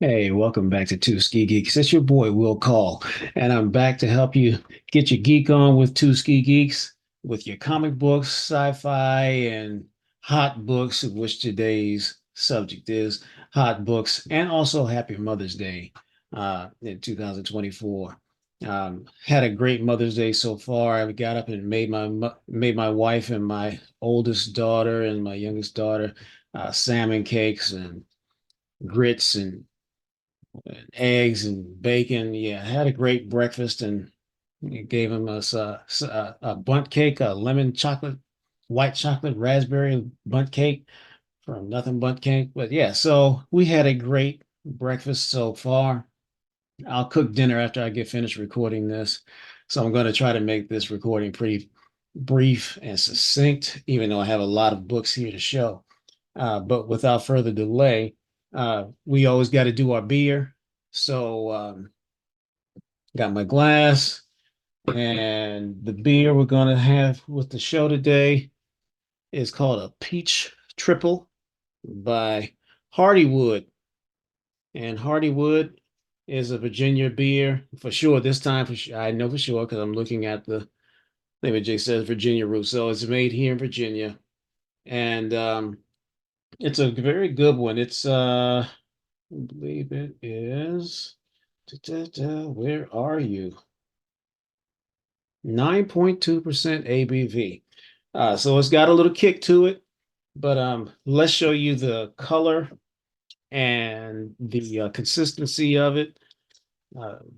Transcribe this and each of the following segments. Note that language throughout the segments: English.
Hey, welcome back to Two Ski Geeks. It's your boy Will Call, and I'm back to help you get your geek on with Two Ski Geeks with your comic books, sci-fi, and hot books, of which today's subject is hot books, and also Happy Mother's Day in 2024. Had a great Mother's Day so far. I got up and made my wife and my oldest daughter and my youngest daughter salmon cakes and grits and eggs and bacon. Yeah, I had a great breakfast and gave him a bundt cake, a lemon chocolate, white chocolate, raspberry bundt cake from Nothing Bundt Cake. But yeah, so we had a great breakfast so far. I'll cook dinner after I get finished recording this. So I'm going to try to make this recording pretty brief and succinct, even though I have a lot of books here to show. But without further delay, we always got to do our beer. So got my glass, and the beer we're going to have with the show today is called a Peach Triple by Hardywood. And Hardywood is a Virginia beer for sure. This time, for sure, I know for sure because I'm looking at the name it just says Virginia root. So it's made here in Virginia, and it's a very good one. I believe it is. Where are you? 9.2% ABV. So it's got a little kick to it, but let's show you the color and the consistency of it.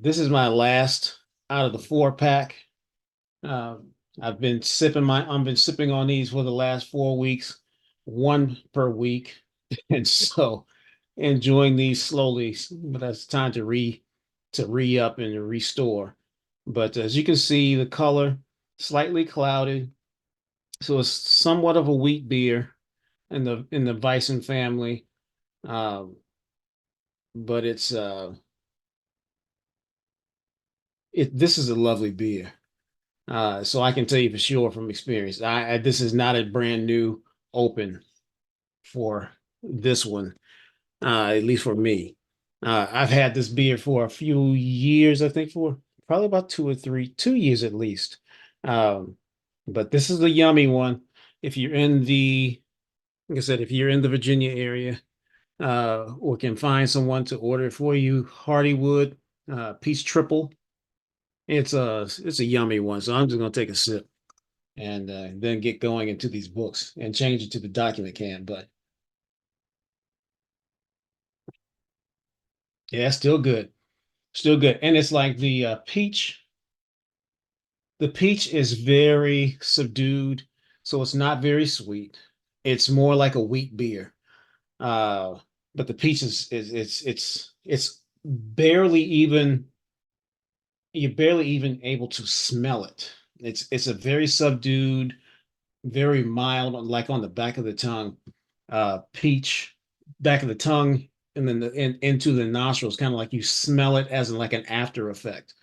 This is my last out of the 4 pack. Uh, I've been sipping on these for the last 4 weeks, one per week, and so enjoying these slowly. But it's time to re up and restore. But as you can see, the color slightly clouded, so it's somewhat of a wheat beer in the Bison family. Um, but it this is a lovely beer. So I can tell you for sure from experience. This is not a brand new open for this one, at least for me. I've had this beer for a few years, I think for probably about 2 years at least. Um, but this is a yummy one. If you're in the, like I said, if you're in the Virginia area, or can find someone to order it for you, Hardywood, Peach Triple. It's a yummy one. So I'm just gonna take a sip and then get going into these books and change it to the document can. But yeah, still good, still good. And it's like the peach. The peach is very subdued, so it's not very sweet. It's more like a wheat beer. Uh, but the peach is it's barely even you're barely even able to smell it. It's a very subdued, very mild, like on the back of the tongue, peach, back of the tongue, and then into the nostrils, kind of like you smell it as in like an after effect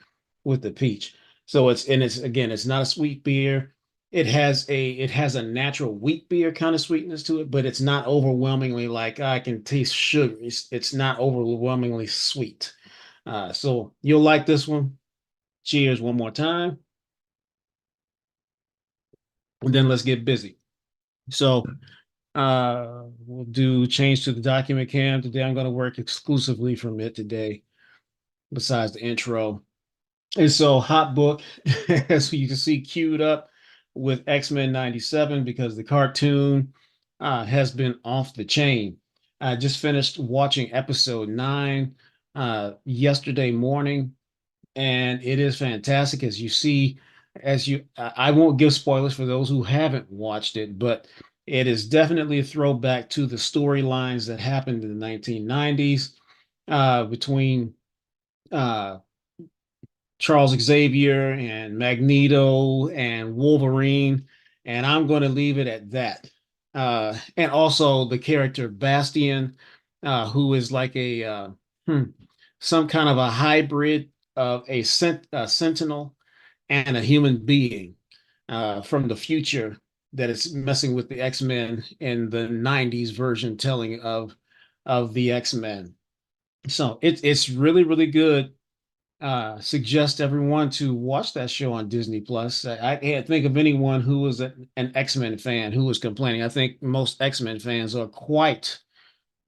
with the peach. So it's again, it's not a sweet beer. It has a natural wheat beer kind of sweetness to it, but it's not overwhelmingly like I can taste sugar. It's not overwhelmingly sweet. So you'll like this one. Cheers one more time, and then let's get busy. So we'll do change to the document cam. Today I'm going to work exclusively from it today, besides the intro. And so Hot Book, as you can see, queued up with X-Men 97 because the cartoon has been off the chain. I just finished watching episode 9 yesterday morning, and it is fantastic. As you see, I won't give spoilers for those who haven't watched it, but it is definitely a throwback to the storylines that happened in the 1990s between uh, Charles Xavier and Magneto and Wolverine, and I'm going to leave it at that. And also the character Bastion, who is like hmm, some kind of a hybrid of a sentinel and a human being from the future that is messing with the X-Men in the 90s version telling of the X-Men. So it's really, really good. Suggest everyone to watch that show on Disney Plus. I can't think of anyone who was an X-Men fan who was complaining. I think most X-Men fans are quite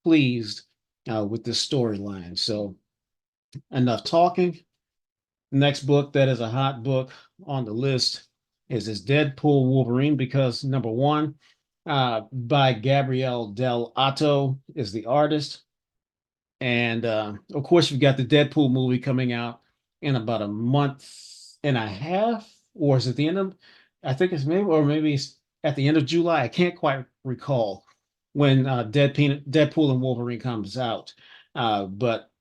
pleased with this storyline. So enough talking. Next book that is a hot book on the list is this Deadpool Wolverine because number one, by Gabrielle Del Otto is the artist. And of course, you've got the Deadpool movie coming out in about a month and a half, or is it the end of, I think it's maybe, or maybe it's at the end of July. I can't quite recall when Deadpool and Wolverine comes out. But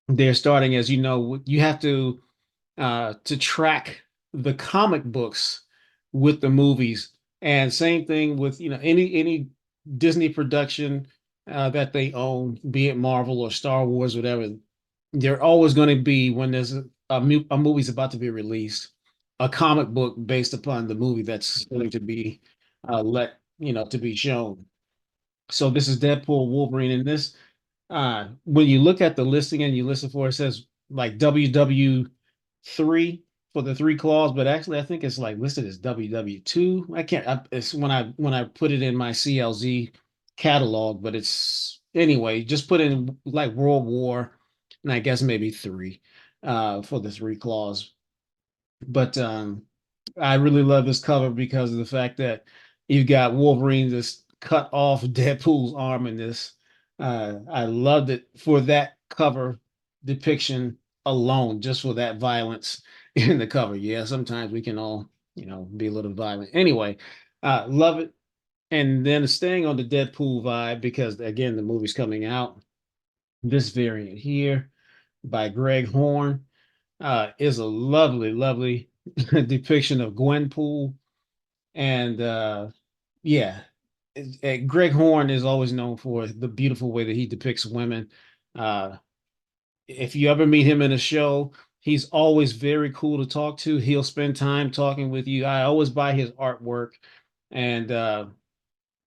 they're starting, as you know, you have to track the comic books with the movies. And same thing with, any Disney production that they own, be it Marvel or Star Wars, whatever. They're always going to be when there's a movie's about to be released, a comic book based upon the movie that's going to be to be shown. So this is Deadpool, Wolverine, and this when you look at the listing and you listen for it, it says like WW3 for the three claws, but actually I think it's like listed as WW2. It's when I put it in my CLZ catalog, but it's anyway, just put in like World War, and I guess maybe three for the three claws. But I really love this cover because of the fact that you've got Wolverine just cut off Deadpool's arm in this. I loved it for that cover depiction alone, just for that violence in the cover. Yeah, sometimes we can all, be a little violent. Anyway, love it. And then staying on the Deadpool vibe, because again, the movie's coming out. This variant here by Greg Horn is a lovely, lovely depiction of Gwenpool. And yeah, Greg Horn is always known for the beautiful way that he depicts women. Uh, if you ever meet him in a show, he's always very cool to talk to. He'll spend time talking with you. I always buy his artwork, and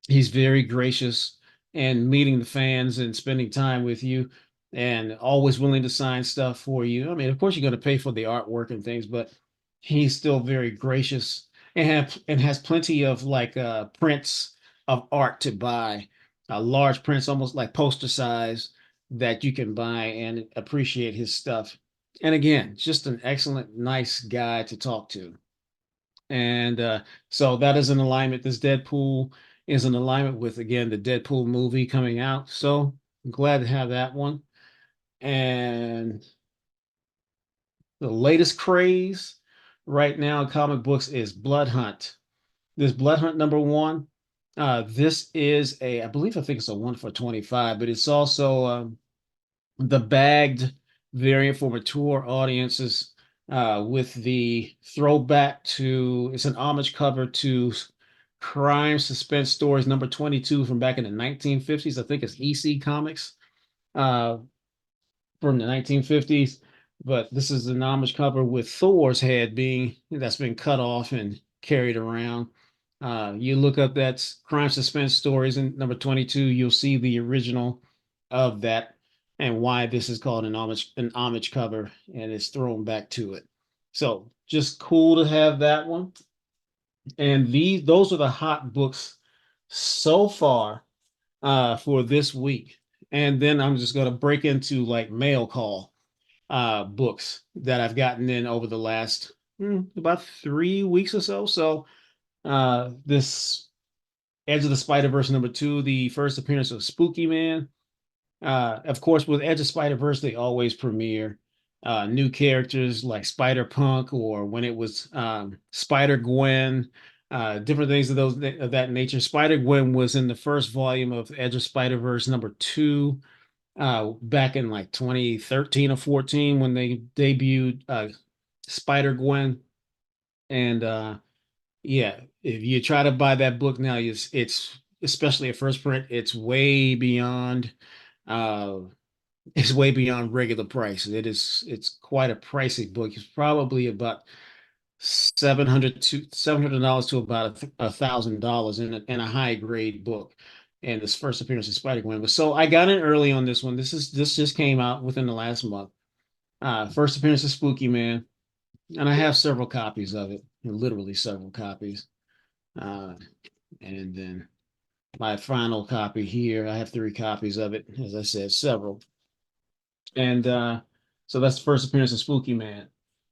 he's very gracious and meeting the fans and spending time with you and always willing to sign stuff for you. I mean, of course, you're going to pay for the artwork and things, but he's still very gracious and has plenty of like prints of art to buy, large prints, almost like poster size that you can buy and appreciate his stuff. And again, just an excellent, nice guy to talk to. And so that is in alignment. This Deadpool is in alignment with, again, the Deadpool movie coming out. So I'm glad to have that one. And the latest craze right now in comic books is Blood Hunt. This Blood Hunt number one. This is I think it's a 1 for 25, but it's also the bagged variant for mature audiences with the throwback to it's an homage cover to crime suspense stories number 22 from back in the 1950s. I think it's EC Comics uh, from the 1950s, but this is an homage cover with Thor's head being that's been cut off and carried around. You look up that crime suspense stories in number 22, you'll see the original of that and why this is called an homage cover and it's thrown back to it. So just cool to have that one. And those are the hot books so far for this week. And then I'm just going to break into like mail call books that I've gotten in over the last about 3 weeks or so. So this Edge of the Spider-Verse number two, the first appearance of Spooky Man. Of course, with Edge of Spider-Verse, they always premiere new characters like Spider-Punk or when it was Spider-Gwen, different things of that nature. Spider-Gwen was in the first volume of Edge of Spider-Verse number two back in like 2013 or 14 when they debuted Spider-Gwen. And yeah, if you try to buy that book now, it's especially a first print, uh it's way beyond regular price. It's quite a pricey book. It's probably about $700 to about $1,000 in a high grade book. and this first appearance of Spider-Gwen. But so I got in early on this one. This just came out within the last month. First appearance of Spooky Man, and I have several copies of it, literally several copies. Uh, and then my final copy here, I have three copies of it, as I said, several. And so that's the first appearance of Spooky Man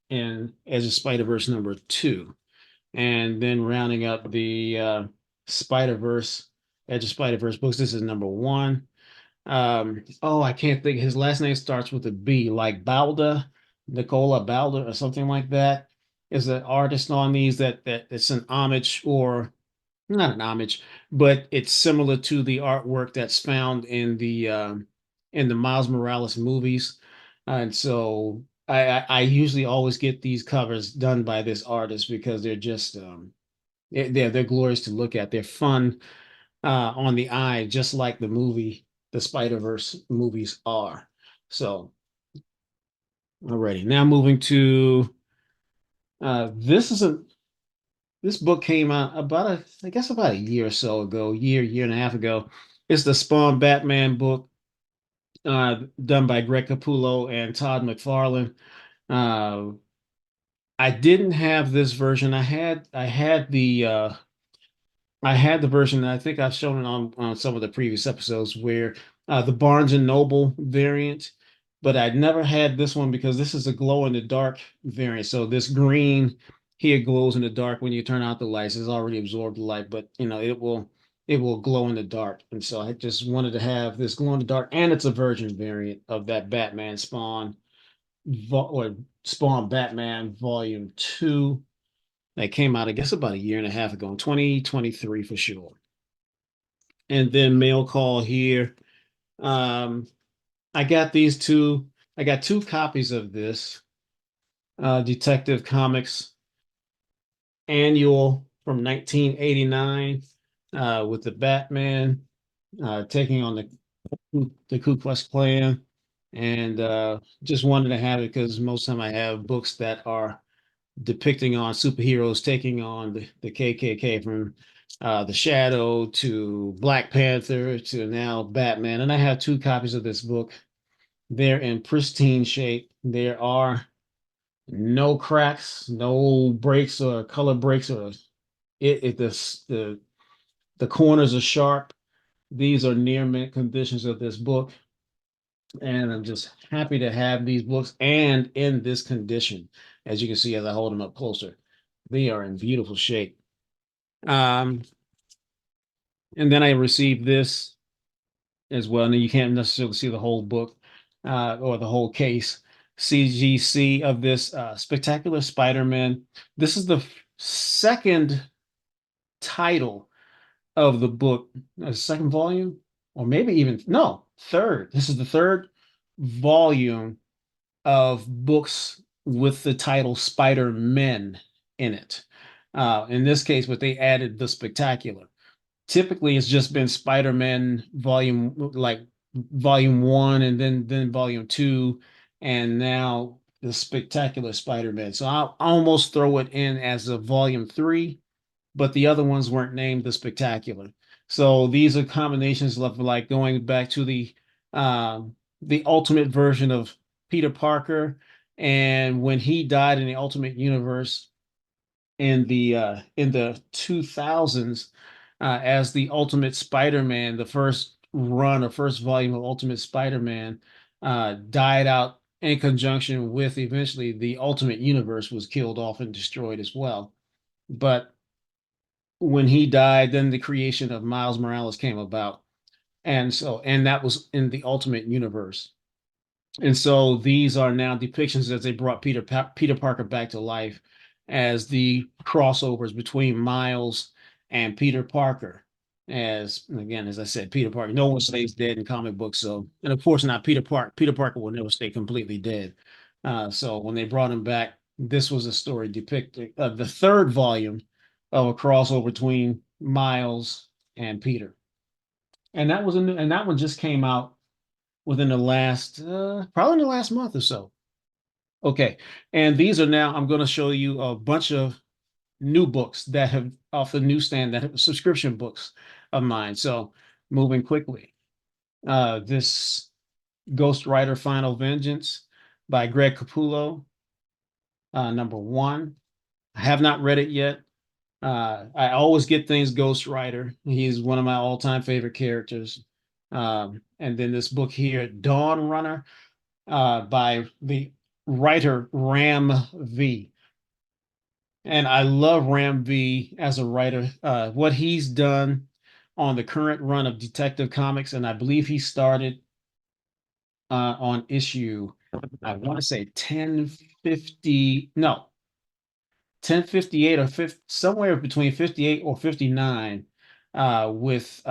and as a Spider-Verse number two. And then rounding up the Spider-Verse, Edge of Spider-Verse books, this is number one. Oh, I can't think. His last name starts with a B, like Balda, Nicola Balda, or something like that. Is an artist on these that it's an homage, or not an homage, but it's similar to the artwork that's found in the Miles Morales movies. And so I usually always get these covers done by this artist because they're just they're glorious to look at. They're fun on the eye, just like the Spider-Verse movies are. So, alrighty, now moving to this is a this book came out I guess about a year or so ago, year and a half ago. It's the Spawn Batman book, done by Greg Capullo and Todd McFarlane. Uh, I didn't have this version. I had the version that I think I've shown it on some of the previous episodes where the Barnes and Noble variant, but I'd never had this one because this is a glow in the dark variant. So this green here glows in the dark when you turn out the lights. It's already absorbed the light, but it will glow in the dark. And so I just wanted to have this glow in the dark, and it's a virgin variant of that Batman or Spawn Batman Volume 2 that came out, I guess, about a year and a half ago, in 2023 for sure. And then mail call here. Um, I got these two. I got two copies of this Detective Comics annual from 1989 with the Batman taking on the Ku Klux Klan. And just wanted to have it because most of the time I have books that are depicting on superheroes taking on the KKK, from the Shadow to Black Panther to now Batman. And I have two copies of this book. They're in pristine shape. There are no cracks, no breaks or color breaks, or the corners are sharp. These are near mint conditions of this book. And I'm just happy to have these books and in this condition. As you can see, as I hold them up closer, they are in beautiful shape. Um, and then I received this as well. And you can't necessarily see the whole book or the whole case. CGC of this Spectacular Spider-Man. This is the second title of the book, second volume, or maybe even, no, third. This is the third volume of books with the title Spider-Men in it. In this case, but they added the Spectacular. Typically, it's just been Spider-Man volume one, and then volume two, and now the Spectacular Spider-Man. So I'll almost throw it in as a volume three, but the other ones weren't named the Spectacular. So these are combinations of like going back to the ultimate version of Peter Parker, and when he died in the Ultimate Universe in the 2000s as the Ultimate Spider-Man, the first run or first volume of Ultimate Spider-Man died out in conjunction with eventually the Ultimate Universe was killed off and destroyed as well. But when he died, then the creation of Miles Morales came about. And that was in the Ultimate Universe. And so these are now depictions as they brought Peter Parker back to life as the crossovers between Miles and Peter Parker. As again, as I said, Peter Parker, no one stays dead in comic books. So, and of course not Peter Parker. Peter Parker will never stay completely dead. So when they brought him back, this was a story depicting the third volume of a crossover between Miles and Peter. And and that one just came out within the last probably in the last month or so. Okay. And these are now, I'm going to show you a bunch of new books that have off the newsstand that have subscription books of mine. So moving quickly. This Ghost Rider Final Vengeance by Greg Capullo, number one. I have not read it yet. I always get things Ghost Rider. He's one of my all-time favorite characters. And then this book here, Dawn Runner, by the writer Ram V. And I love Ram V as a writer. What he's done on the current run of Detective Comics, and I believe he started on issue, I want to say 1050, no, 1058 or 50, somewhere between 58 or 59, with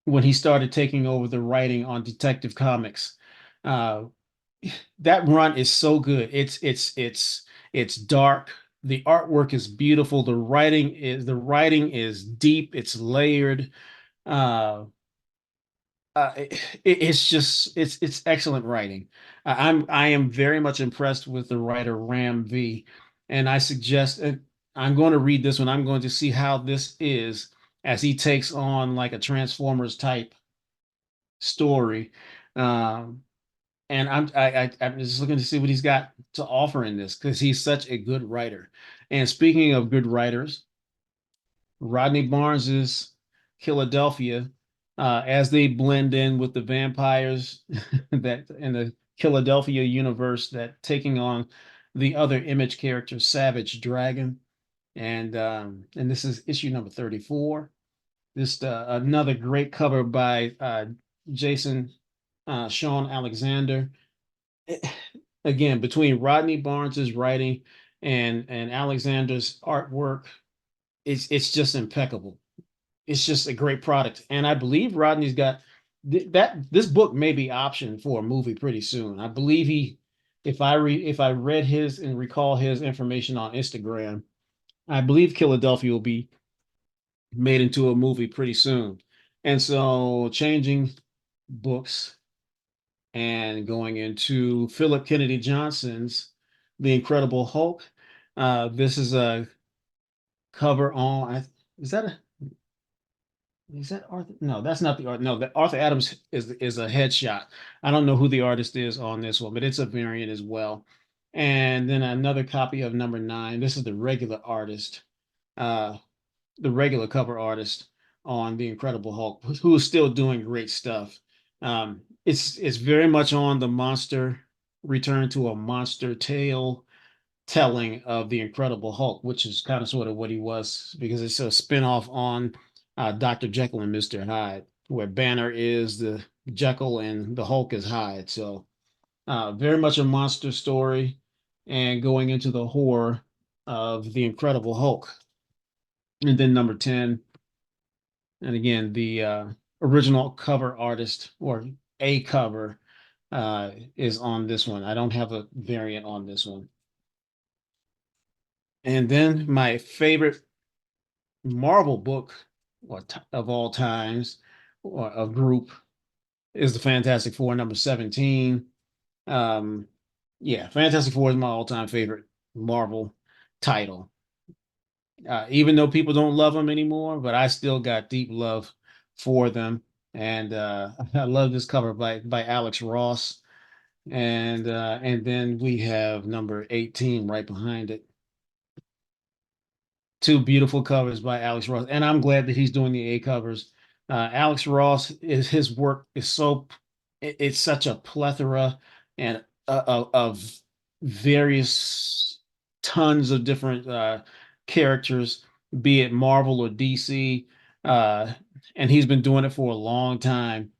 when he started taking over the writing on Detective Comics. Uh, that run is so good. It's dark. The artwork is beautiful. The writing is deep. It's layered. Uh, it's just it's excellent writing. I am very much impressed with the writer Ram V, and I suggest I'm going to read this one. I'm going to see how this is as he takes on like a Transformers type story. Um, and I'm just looking to see what he's got to offer in this because he's such a good writer. And speaking of good writers, Rodney Barnes's Philadelphia, as they blend in with the vampires that in the Philadelphia universe that taking on the other image character, Savage Dragon, and this is issue number 34. This another great cover by Jason Sean Alexander. Again, between Rodney Barnes's writing and Alexander's artwork, it's just impeccable. It's just a great product. And I believe Rodney's got that this book may be optioned for a movie pretty soon. I believe if I read his and recall his information on Instagram, I believe Philadelphia will be made into a movie pretty soon. And so changing books and going into Philip Kennedy Johnson's The Incredible Hulk. This is a cover on, is that a is that Arthur? No, that's not the art. No, that Arthur Adams is a headshot. I don't know who the artist is on this one, but it's a variant as well. And then another copy of number 9. This is the regular artist, uh, the regular cover artist on the Incredible Hulk, who is still doing great stuff. It's very much on the monster return to a monster tale telling of the Incredible Hulk, which is kind of sort of what he was because it's a spinoff on Dr. Jekyll and Mr. Hyde, where Banner is the Jekyll and the Hulk is Hyde. So very much a monster story and going into the horror of the Incredible Hulk. And then number 10, and again, the original cover artist or a cover is on this one. I don't have a variant on this one. And then my favorite Marvel book of all times or a group is the Fantastic Four number 17. Um, yeah, Fantastic Four is my all-time favorite Marvel title. Even though people don't love them anymore, but I still got deep love for them. And I love this cover by Alex Ross. And then we have number 18 right behind it. Two beautiful covers by Alex Ross, and I'm glad that he's doing the A covers. Alex Ross is his work is so it's such a plethora and of various tons of different characters, be it Marvel or DC, uh, and he's been doing it for a long time.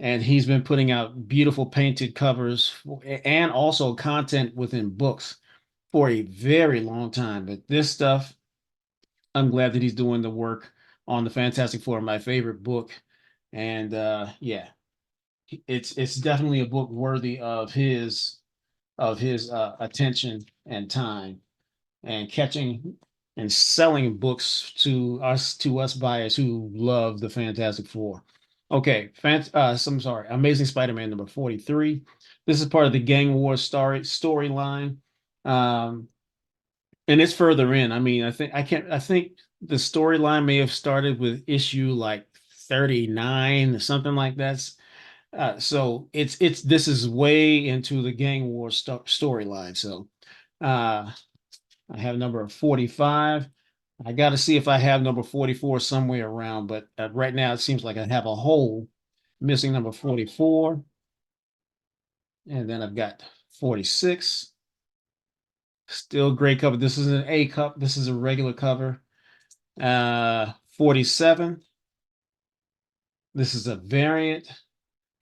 And he's been putting out beautiful painted covers and also content within books for a very long time. But this stuff I'm glad that he's doing the work on the Fantastic Four, my favorite book. And yeah, it's definitely a book worthy of his attention and time and catching and selling books to us buyers who love the Fantastic Four. Okay, I'm sorry, Amazing Spider-Man number 43. This is part of the Gang Wars storyline. Um, and it's further in. I mean, I think the storyline may have started with issue like 39 or something like that. So it's this is way into the gang war storyline. So uh, I have number 45. I got to see if I have number 44 somewhere around, but right now it seems like I have a hole missing number 44. And then I've got 46. Still great cover. This is an A cup. This is a regular cover. 47. This is a variant.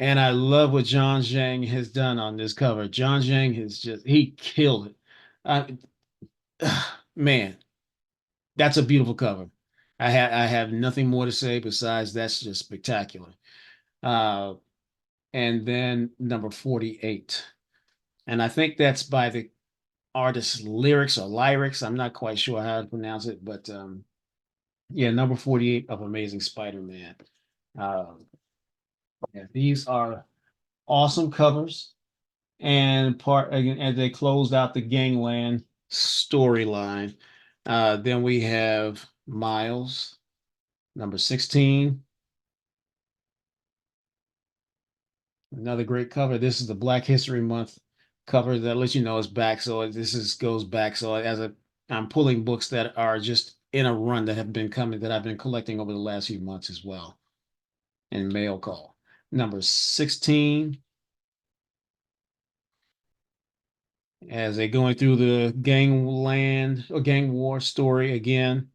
And I love what John Zhang has done on this cover. John Zhang has just he killed it. Man, that's a beautiful cover. I have nothing more to say besides that's just spectacular. Uh, and then number 48. And I think that's by the artist Lyrics or Lyrics. I'm not quite sure how to pronounce it, but yeah, number 48 of Amazing Spider-Man. Uh, yeah, these are awesome covers. And part again, as they closed out the Gangland storyline. Then we have Miles, number 16. Another great cover. This is the Black History Month cover that lets you know it's back. So this is goes back. So I'm pulling books that are just in a run that have been coming that I've been collecting over the last few months as well. And mail call. Number 16, as they're going through the gangland or gang war story again.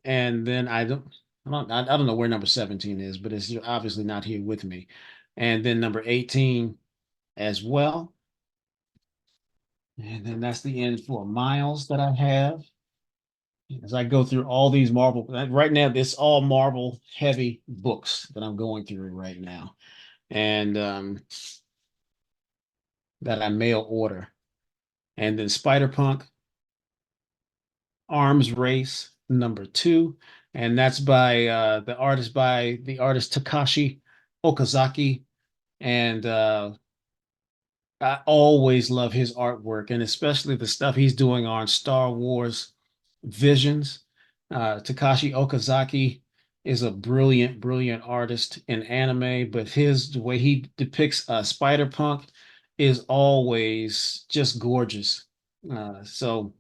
And then I don't know where number 17 is, but it's obviously not here with me. And then number 18 as well. And then that's the end for Miles that I have. As I go through all these Marvel, right now, it's all Marvel heavy books that I'm going through right now. And that I mail order. And then Spider-Punk, Arms Race, number 2. And that's by the artist Takashi Okazaki. And I always love his artwork, and especially the stuff he's doing on Star Wars Visions. Takashi Okazaki is a brilliant, brilliant artist in anime, but the way he depicts Spider-Punk is always just gorgeous. So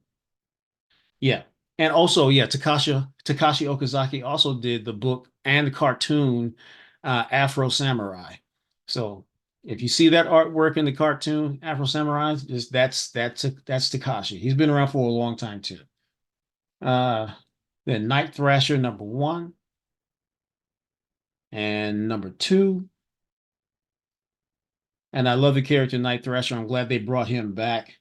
yeah. And also, yeah, Takashi Okazaki also did the book and the cartoon Afro Samurai. So if you see that artwork in the cartoon Afro Samurai, that's Takashi. He's been around for a long time too. Uh, then Night Thrasher number 1 and number 2. And I love the character Night Thrasher. I'm glad they brought him back.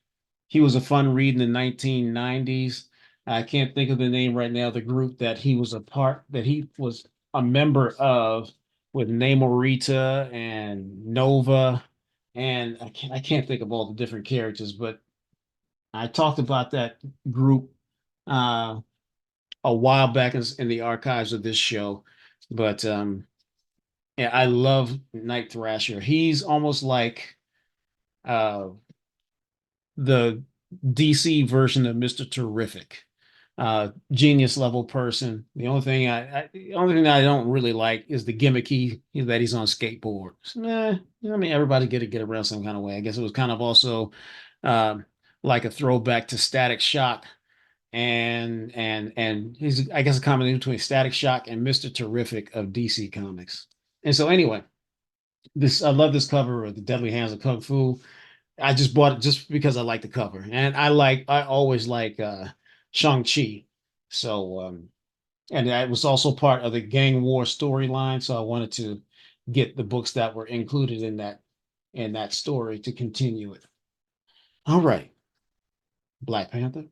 He was a fun read in the 1990s. I can't think of the name right now, the group that he was a member of with Namorita and Nova. And I can't think of all the different characters, but I talked about that group uh, a while back in the archives of this show. But yeah, I love Night Thrasher. He's almost like uh, the DC version of Mr. Terrific. Genius level person. The only thing that I don't really like is the gimmicky that he's on skateboards. I mean, everybody get around some kind of way. I guess it was kind of also um, like a throwback to Static Shock and he's I guess a combination between Static Shock and Mr. Terrific of DC Comics. And so anyway, this I love this cover of the Deadly Hands of Kung Fu. I just bought it just because I like the cover, and I always like Shang-Chi. So and that was also part of the gang war storyline. So I wanted to get the books that were included in that story to continue it. All right, Black Panther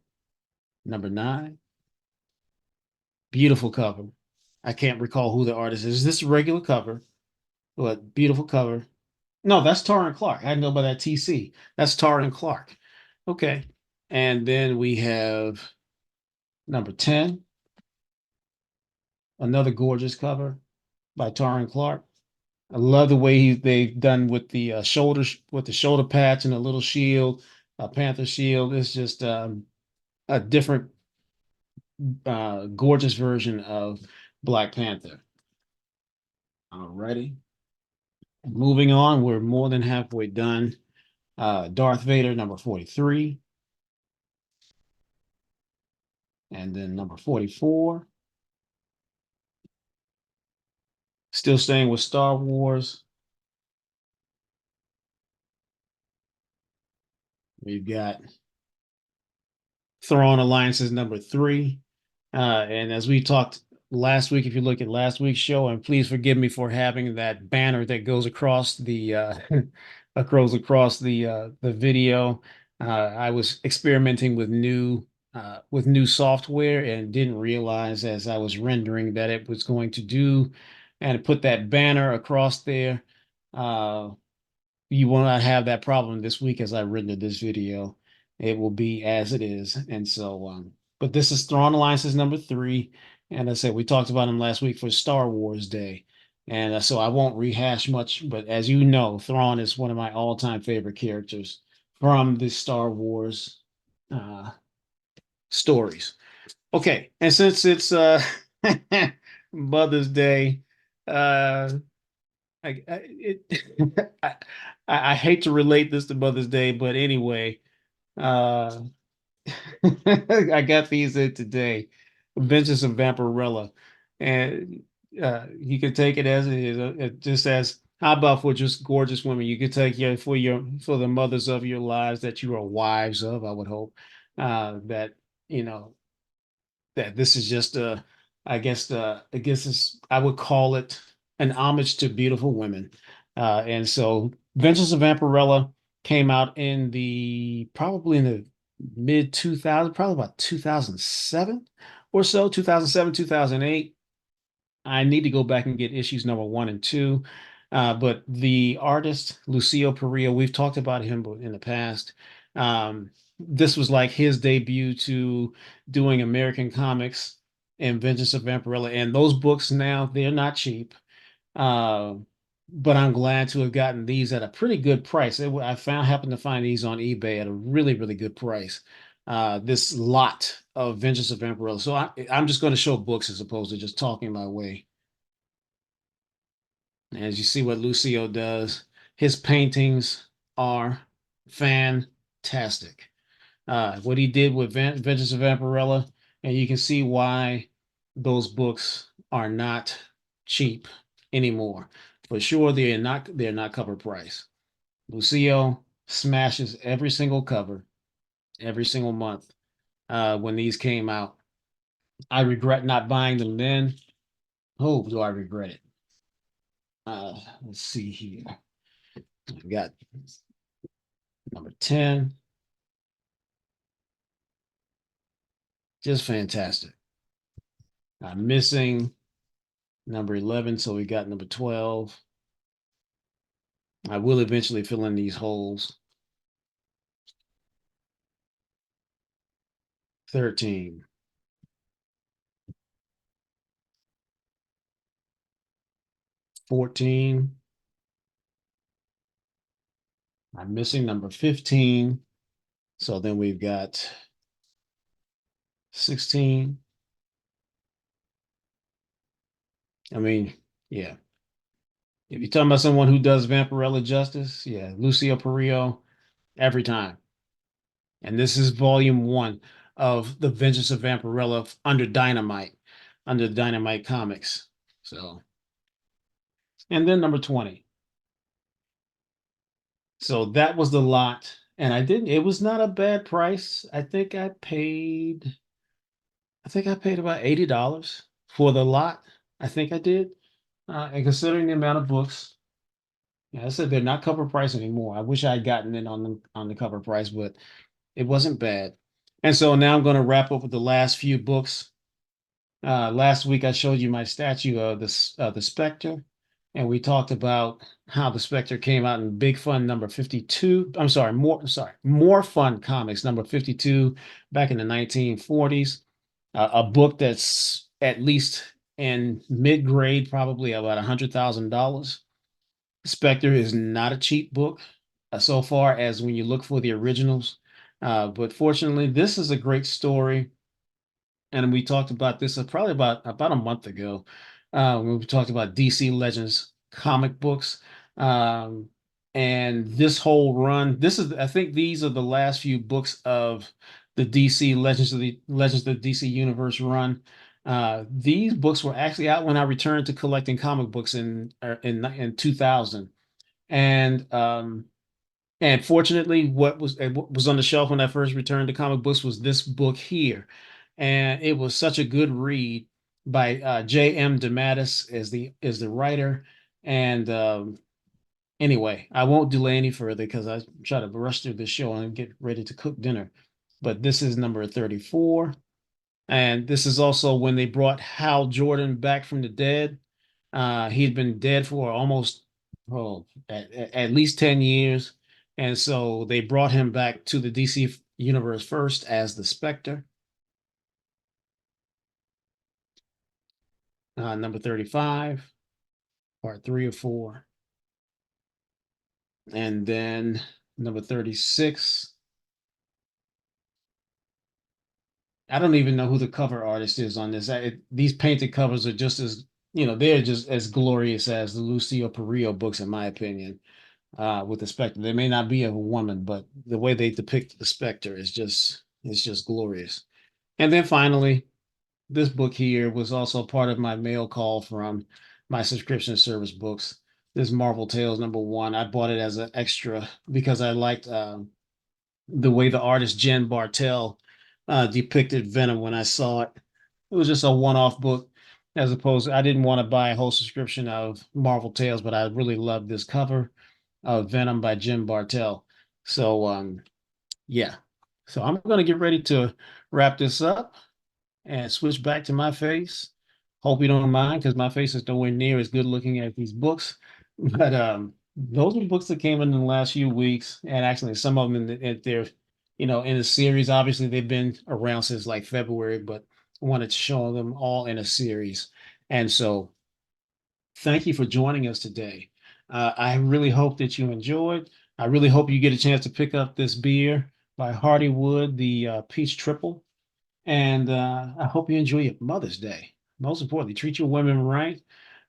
number 9, beautiful cover. I can't recall who the artist is. This is a regular cover, but beautiful cover. No, that's Tar and Clark. I didn't know about that TC. That's Tar and Clark. Okay. And then we have number 10, another gorgeous cover by Tar and Clark. I love the way they've done with the shoulder patch and a little shield, a panther shield. It's just a different, gorgeous version of Black Panther. Alrighty. Moving on, we're more than halfway done. Darth Vader, number 43, and then number 44. Still staying with Star Wars. We've got Thrawn Alliances number 3. And as we talked last week, if you look at last week's show, and please forgive me for having that banner that goes across the across the video. I was experimenting with new software and didn't realize as I was rendering that it was going to do and put that banner across there. Uh, you will not have that problem this week as I render this video. It will be as it is. And so, but this is Thrawn Alliances number 3. And I said, we talked about him last week for Star Wars Day. And so I won't rehash much, but as you know, Thrawn is one of my all-time favorite characters from the Star Wars uh, stories. Okay, and since it's Mother's Day, uh, I, I hate to relate this to Mother's Day, but anyway, uh, I got these in today. Vengeance of Vampirella, and you can take it as it is. It just says, "How about for just gorgeous women? You could take for the mothers of your lives that you are wives of." I would hope that you know that this is just I guess I would call it an homage to beautiful women. And so Vengeance of Vampirella came out in the probably in the mid 2000, probably about 2007 or so, 2007, 2008. I need to go back and get issues number 1 and 2. But the artist, Lucio Perillo, we've talked about him in the past. This was like his debut to doing American comics and Vengeance of Vampirella. And those books now, they're not cheap. Uh, but I'm glad to have gotten these at a pretty good price. Happened to find these on eBay at a really, really good price. This lot of Vengeance of Vampirella. So I'm just going to show books as opposed to just talking my way. As you see what Lucio does, his paintings are fantastic. What he did with Vengeance of Vampirella, and you can see why those books are not cheap anymore. For sure, they're not cover price. Lucio smashes every single cover, every single month when these came out. I regret not buying them then. Oh, do I regret it? Let's see here. We got number 10. Just fantastic. I'm missing number 11, so we got number 12. I will eventually fill in these holes. 13. 14. I'm missing number 15. So then we've got 16. I mean, yeah. If you're talking about someone who does Vampirella justice, yeah, Lucio Perillo every time. And this is volume 1 of The Vengeance of Vampirella under Dynamite Comics. So, and then number 20. So that was the lot. And it was not a bad price. I think I paid about $80 for the lot. I think I did. And considering the amount of books, yeah, I said they're not cover price anymore. I wish I had gotten in on the cover price, but it wasn't bad. And so now I'm going to wrap up with the last few books. Last week I showed you my statue of the Spectre, and we talked about how the Spectre came out in Big Fun number 52. More Fun Comics number 52 back in the 1940s. A book that's at least in mid grade, probably about $100,000. Spectre is not a cheap book so far as when you look for the originals. But fortunately, this is a great story. And we talked about this probably about a month ago. when we talked about DC Legends comic books. Um, and this whole run, I think these are the last few books of the DC Legends of the DC Universe run. These books were actually out when I returned to collecting comic books in 2000. And fortunately, what was on the shelf when I first returned to comic books was this book here, and it was such a good read by J.M. DeMatteis is the writer. And anyway, I won't delay any further because I try to rush through this show and get ready to cook dinner. But this is number 34, and this is also when they brought Hal Jordan back from the dead. He'd been dead for almost, at least 10 years. And so they brought him back to the DC universe first as the Spectre, number 35, part three of four. And then number 36. I don't even know who the cover artist is on this. These painted covers are just as, they're just as glorious as the Lucio Perillo books, in my opinion. With the Spectre. There may not be a woman, but the way they depict the Spectre is just glorious. And then finally, this book here was also part of my mail call from my subscription service books. This Marvel Tales #1. I bought it as an extra because I liked the way the artist Jen Bartel depicted Venom when I saw it. It was just a one-off book, as opposed I didn't want to buy a whole subscription of Marvel Tales, but I really loved this cover of Venom by Jim Bartel. So yeah. So I'm gonna get ready to wrap this up and switch back to my face. Hope you don't mind because my face is nowhere near as good looking as these books. But those are books that came in the last few weeks, and actually some of them they're in a series. Obviously, they've been around since like February, but I wanted to show them all in a series. And so, thank you for joining us today. I really hope that you enjoyed. I really hope you get a chance to pick up this beer by Hardywood, the Peach Triple. And I hope you enjoy your Mother's Day. Most importantly, treat your women right.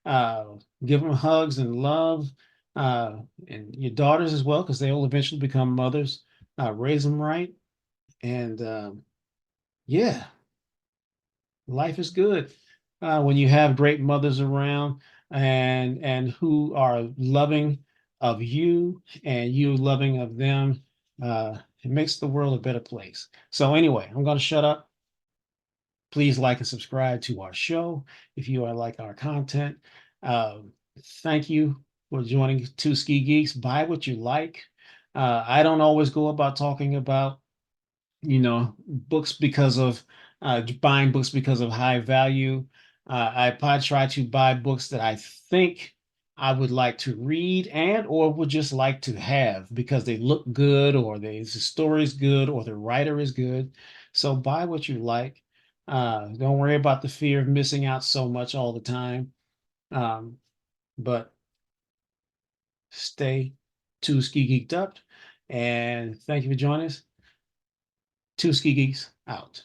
Uh, Give them hugs and love, uh, and your daughters as well, because they will eventually become mothers. Raise them right, and yeah, life is good when you have great mothers around and who are loving of you and you loving of them. It makes the world a better place. So anyway, I'm going to shut up. Please like and subscribe to our show if you are like our content. Um, Thank you for joining Two Ski Geeks. Buy what you like. I don't always go about talking about books because of buying books because of high value. I try to buy books that I think I would like to read and or would just like to have because they look good or the story is good or the writer is good. So buy what you like. Don't worry about the fear of missing out so much all the time. Um, but stay Two Ski Geeked up. And thank you for joining us. Two Ski Geeks out.